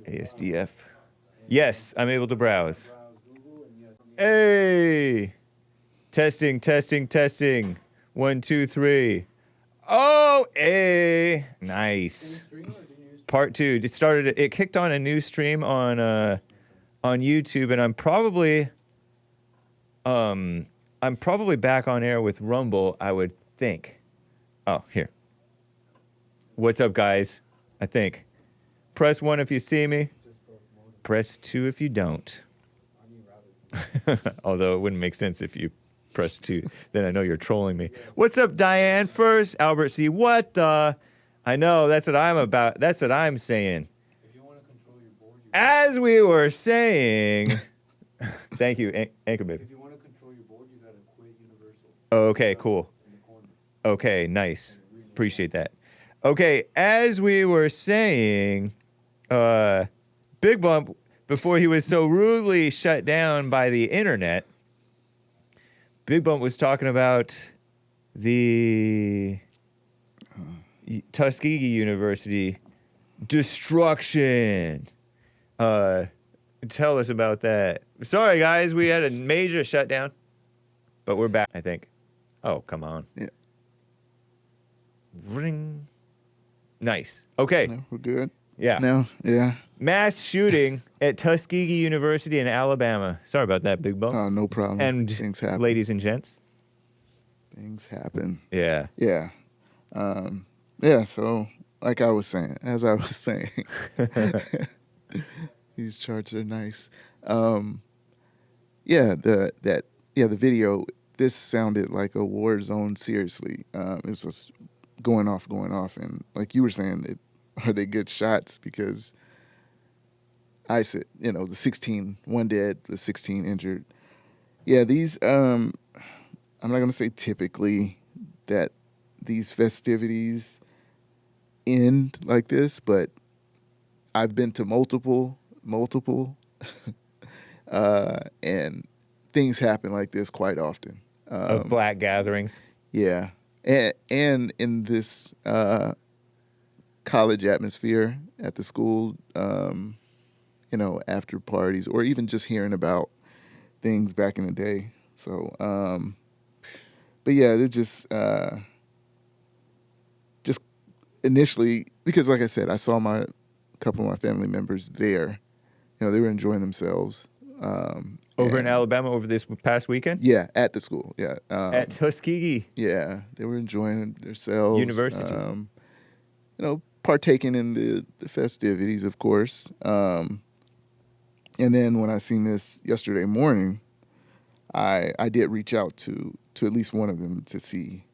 ASDF. Yes, I'm able to browse. Hey! Testing, testing, testing. 1, 2, 3. Oh, hey! Nice. Part 2. It kicked on a new stream on YouTube, and I'm probably back on air with Rumble, I would think. Oh, here. What's up, guys? I think. Press 1 if you see me. Press 2 if you don't. Although it wouldn't make sense if you press 2. Then I know you're trolling me. What's up, Diane? First, Albert C. What the? I know, that's what I'm about. That's what I'm saying. As we were saying... Thank you, Anchor Baby. If you want to control your board, you got to quit Universal. Okay, cool. Okay, nice. Appreciate that. Okay, as we were saying, Bigg Bump, before he was so rudely shut down by the internet, Bigg Bump was talking about the Tuskegee University destruction. Tell us about that. Sorry, guys, we had a major shutdown, but we're back, I think. Oh, come on. Yeah. Ring. Nice. Okay. No, we're good. Yeah. No, yeah. Mass shooting at Tuskegee University in Alabama. Sorry about that, Bigg Bump. Oh, no problem. And things happen. Ladies and gents. Things happen. Yeah. Yeah. Yeah, so like I was saying, these charts are nice. The video, this sounded like a war zone, seriously. It was just going off, and like you were saying, are they good shots? Because I said, the 16, one dead, the 16 injured. Yeah, these, I'm not going to say typically that these festivities end like this, but I've been to multiple, and things happen like this quite often. Of black gatherings. Yeah. And in this college atmosphere at the school, after parties or even just hearing about things back in the day. So, but yeah, it's just initially, because like I said, I saw a couple of my family members there. They were enjoying themselves. Over in Alabama over this past weekend? Yeah, at the school, yeah. At Tuskegee. Yeah, they were enjoying themselves. University. Partaking in the festivities, of course. And then when I seen this yesterday morning, I did reach out to at least one of them to see,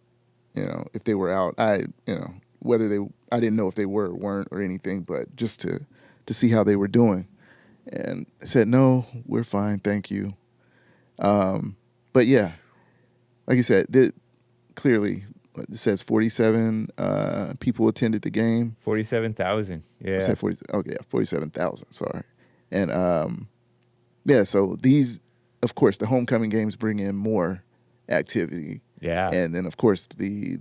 if they were out. I didn't know if they were or weren't or anything, but just to see how they were doing. And I said, no, we're fine, thank you. But yeah, like you said, clearly it says 47 people attended the game. 47,000, yeah. I said 47,000, sorry. And so these, of course, the homecoming games bring in more activity. Yeah. And then, of course, the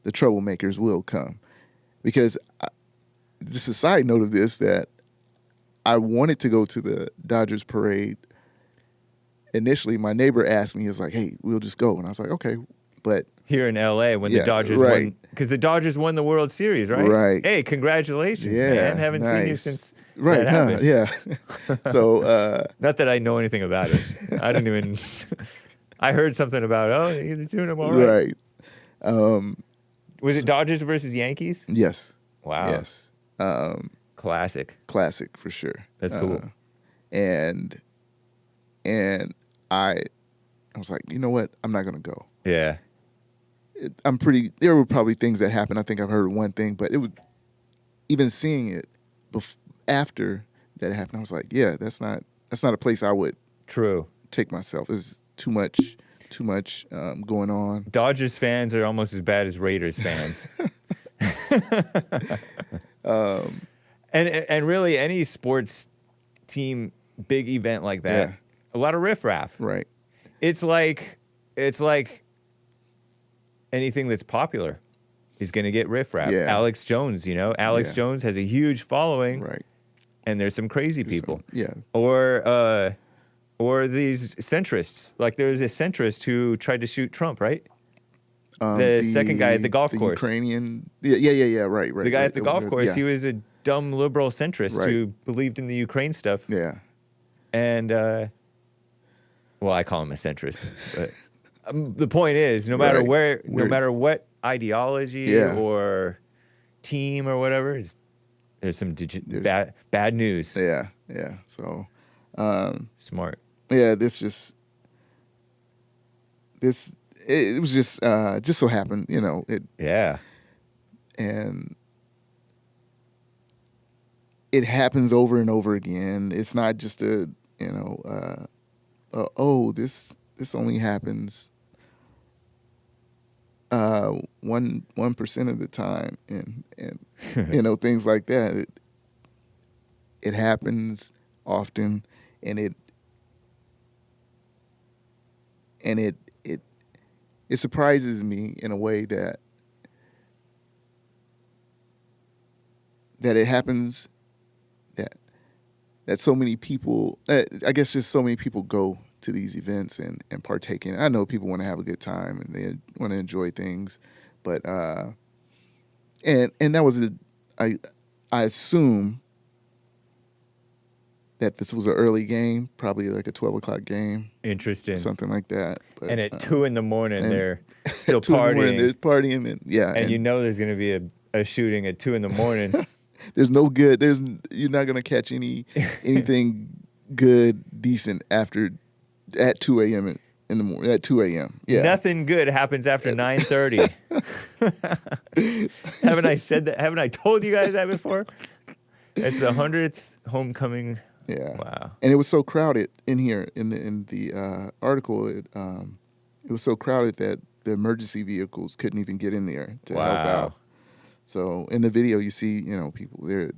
troublemakers will come. Because just a side note of this, that I wanted to go to the Dodgers parade. Initially, my neighbor asked me, he was like, hey, we'll just go. And I was like, okay. But here in L.A. when the Dodgers won, because the Dodgers won the World Series, right? Right. Hey, congratulations, man. Haven't seen you since that happened. Yeah. So. Not that I know anything about it. I didn't even. I heard something about, you're doing them all right. Right. Was it Dodgers versus Yankees? Yes. Wow. Yes. Classic for sure. That's cool. And I was like, you know what? I'm not gonna go. Yeah. There were probably things that happened. I think I've heard one thing, but it was even seeing it after that happened. I was like, yeah, that's not a place I would take myself. It's too much going on. Dodgers fans are almost as bad as Raiders fans. And really any sports team big event like that, a lot of riffraff. Right. It's like anything that's popular. is going to get riffraff. Yeah. Alex Jones, Alex Yeah. Jones has a huge following, Right. and there's some crazy people. Yeah. Or these centrists. Like there was a centrist who tried to shoot Trump, right? The second guy at the golf course. Ukrainian. Yeah. Right. The guy at the golf course, Yeah. he was a dumb liberal centrist Right. who believed in the Ukraine stuff. Yeah. And, well, I call him a centrist. But the point is, no matter Right. no matter what ideology Yeah. or team or whatever, there's some bad news. Yeah. Yeah. So, Smart. yeah, it was just so happened, Yeah. and it happens over and over again. It's not just this only happens 1% of the time, and things like that. It happens often, and it surprises me in a way that it happens, that so many people, I guess just so many people go to these events and partake in it. I know people want to have a good time and they want to enjoy things, but and that was I assume that this was an early game, probably like a 12 o'clock game. Interesting. Something like that. But, And at 2 in the morning, they're still at 2 in the morning, partying. they're partying, and yeah. And there's going to be a shooting at 2 in the morning. There's no good. You're not gonna catch anything good, decent at 2 a.m. in the morning. At 2 a.m. Yeah. Nothing good happens after 9:30. Haven't I said that? Haven't I told you guys that before? It's the 100th homecoming. Yeah. Wow. And it was so crowded in here in the article. It was so crowded that the emergency vehicles couldn't even get in there to help out. So in the video, you see, people, they're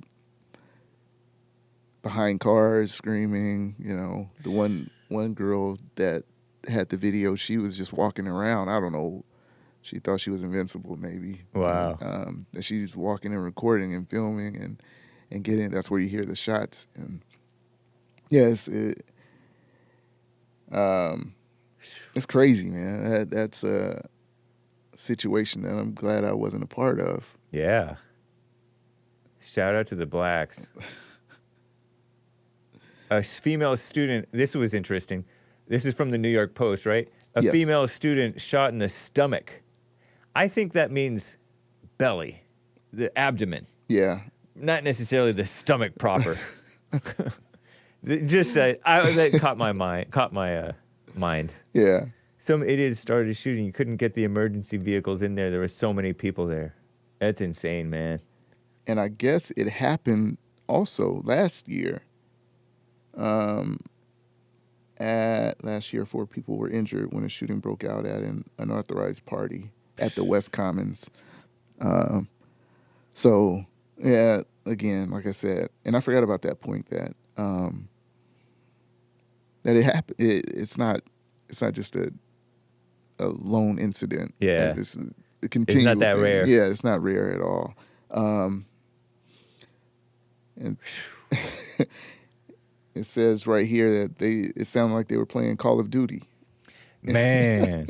behind cars screaming. The one girl that had the video, she was just walking around. I don't know. She thought she was invincible, maybe. Wow. That she's walking and recording and filming and getting. That's where you hear the shots. And yes, it's crazy, man. That's a situation that I'm glad I wasn't a part of. Yeah. Shout out to the blacks. A female student, this was interesting. This is from the New York Post, right? A Yes. female student shot in the stomach. I think that means belly, the abdomen, Yeah. not necessarily the stomach proper. Just that caught my mind. Yeah. Some idiots started shooting. You couldn't get the emergency vehicles in there. There were so many people there. That's insane, man. And I guess it happened also last year. Last year, 4 people were injured when a shooting broke out at an unauthorized party at the West Commons. So, yeah, again, like I said, and I forgot about that point that it happened. It's not just a lone incident. Yeah. This is a continual It's not that thing. rare. Yeah, it's not rare at all. And it says right here that it sounded like they were playing Call of Duty. Man.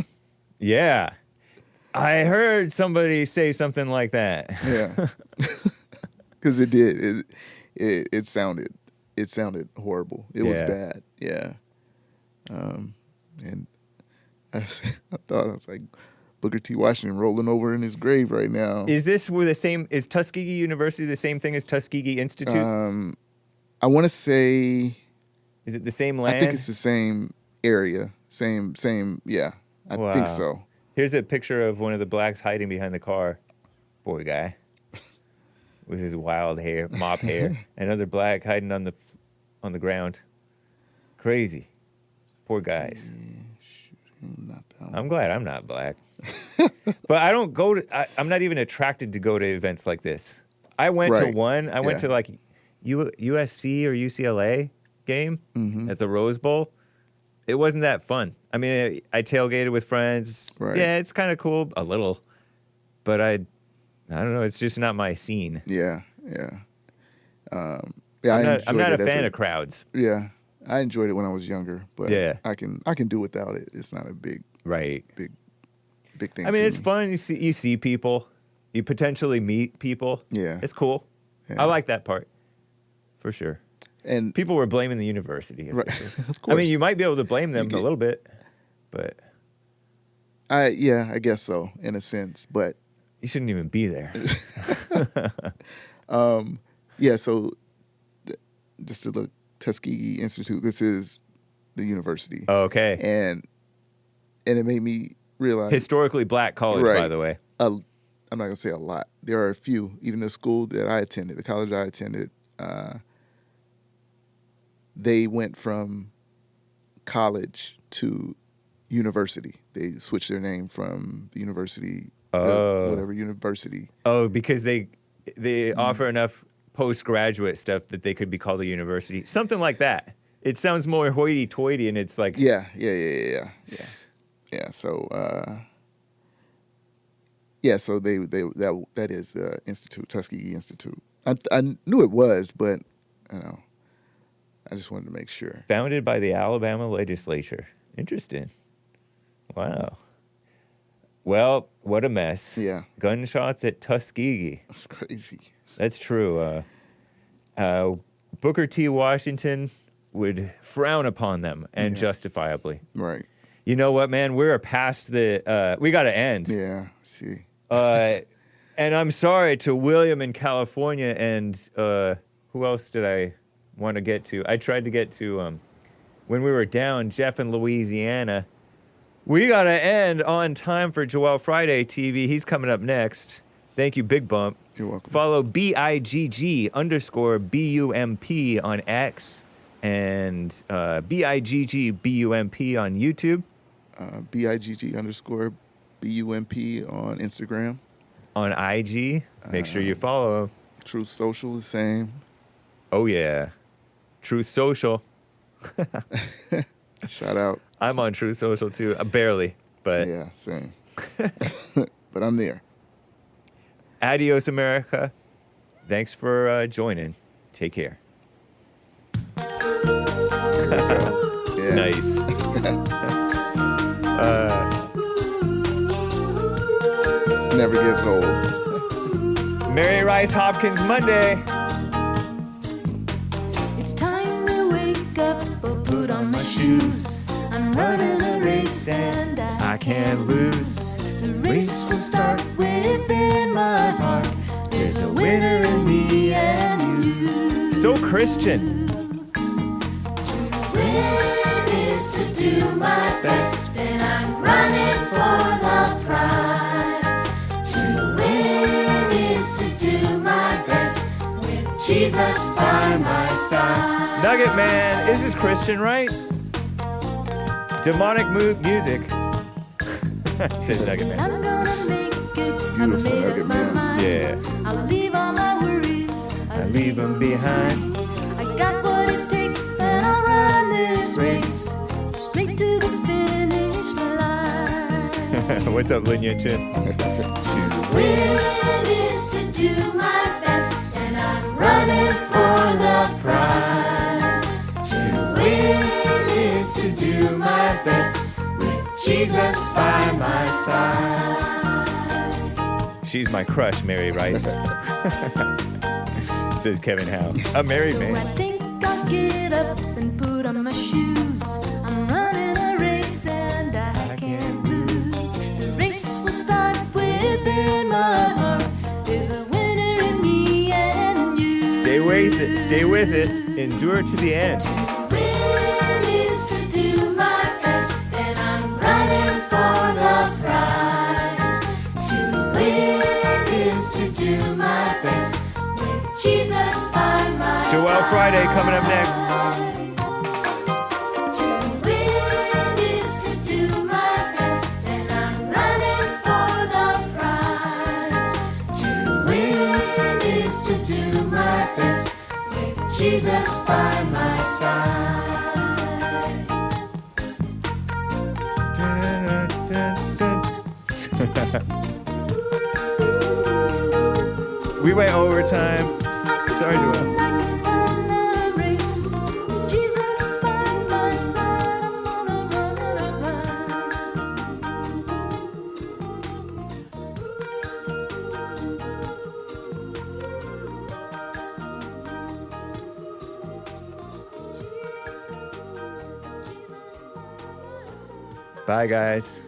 Yeah. I heard somebody say something like that. Yeah. Because it did. It sounded horrible. It was bad. Yeah. And I was like, Booker T. Washington rolling over in his grave right now. Is Tuskegee University the same thing as Tuskegee Institute? I want to say. Is it the same land? I think it's the same area. Same. Yeah, I think so. Here's a picture of one of the blacks hiding behind the car. Poor guy. With his wild hair, mop hair. Another black hiding on the ground. Crazy. Poor guys. I'm glad I'm not black. But I don't go to, I'm not even attracted to go to events like this. I went to one. I went to like USC or UCLA game at the Rose Bowl. It wasn't that fun. I mean, I tailgated with friends. Right. Yeah, it's kind of cool, a little. But I don't know. It's just not my scene. Yeah. I'm not a fan of crowds. Yeah, I enjoyed it when I was younger, but yeah. I can do without it. It's not a big thing. I mean, it's fun. You see people, you potentially meet people. Yeah, it's cool. Yeah. I like that part, for sure. And people were blaming the university. Right. Of course. I mean, you might be able to blame them a little bit, but I guess so in a sense, but you shouldn't even be there. So just to look, Tuskegee Institute. This is the university. Oh, okay. And it made me realize historically black college, right, by the way. I'm not gonna say a lot. There are a few. Even the school that I attended, the college I attended, they went from college to university. They switched their name from the university, whatever university. Oh, because they offer enough postgraduate stuff that they could be called a university, something like that. It sounds more hoity-toity, and it's like Yeah. So so they that is the institute, Tuskegee Institute. I knew it was, but I just wanted to make sure. Founded by the Alabama legislature. Interesting. Wow. Well, what a mess. Yeah. Gunshots at Tuskegee. That's crazy. That's true. Booker T. Washington would frown upon them, and justifiably. Right. You know what, man? We're past the... we got to end. Yeah, see. And I'm sorry to William in California, and who else did I want to get to? I tried to get to, when we were down, Jeff in Louisiana. We got to end on time for Joel Friday TV. He's coming up next. Thank you, Bigg Bump. You're welcome. Follow BIGG_BUMP on X and BIGGBUMP on YouTube. BIGG_BUMP on Instagram. On IG. Make sure you follow. Truth Social, the same. Oh, yeah. Truth Social. Shout out. I'm on Truth Social, too. Barely, but... Yeah, same. But I'm there. Adios, America. Thanks for joining. Take care. Nice. This never gets old. Mary Rice Hopkins Monday. It's time to wake up or put on my shoes. I'm running a race and I can't lose. The race will start within my heart. There's a winner in me and you. So Christian. To win is to do my best, and I'm running for the prize. To win is to do my best with Jesus by my side. Nugget Man. This is Christian, right? Demonic music. Says Nugget Man. I'm gonna make it. Beautiful Nugget Man. Yeah. I'll leave all my worries. I leave them behind. I got what it takes, and I'll run this race straight to the finish line. What's up, Lin Yan Chin? To win is to do my best, and I'm running for the prize. To win is to do my best with Jesus by my side. She's my crush, Mary Rice. Says Kevin Howe. A married So man. I think I'll get up and put on my shoes. I'm running a race and I can't lose. The race will start within my heart. There's a winner in me and you. Stay with it. Stay with it. Endure to the end. Win is to do my best, and I'm running for the prize. To win is to do my best with Jesus by my side. Joel Friday coming up next. To win is to do my best, and I'm running for the prize. To win is to do my best with Jesus by my side. We went overtime. Sorry, Joelle. Bye, guys.